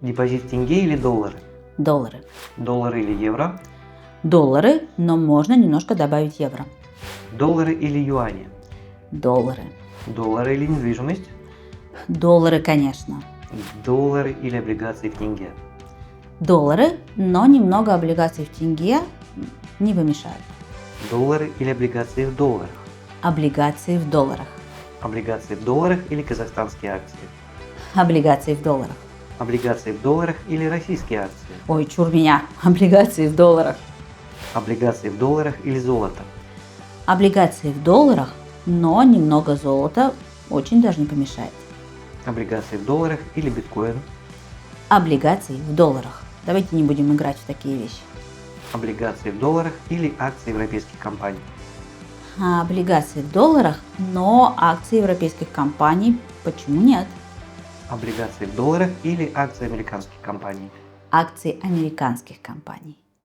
Депозит в тенге или доллары? Доллары. Доллары или евро? Доллары, но можно немножко добавить евро. Доллары или юани? Доллары. Доллары или недвижимость? Доллары, конечно. Доллары или облигации в тенге? Доллары, но немного облигаций в тенге не помешают. Доллары или облигации в долларах? Облигации в долларах. Облигации в долларах или казахстанские акции? Облигации в долларах. Облигации в долларах или российские акции? Ой, чур меня. Облигации в долларах. Облигации в долларах или золото? Облигации в долларах, но немного золота очень даже не помешает. Облигации в долларах или биткоин? Облигации в долларах. Давайте не будем играть в такие вещи. Облигации в долларах или акции европейских компаний? Облигации в долларах, но акции европейских компаний почему нет? Облигации в долларах или акции американских компаний? Акции американских компаний.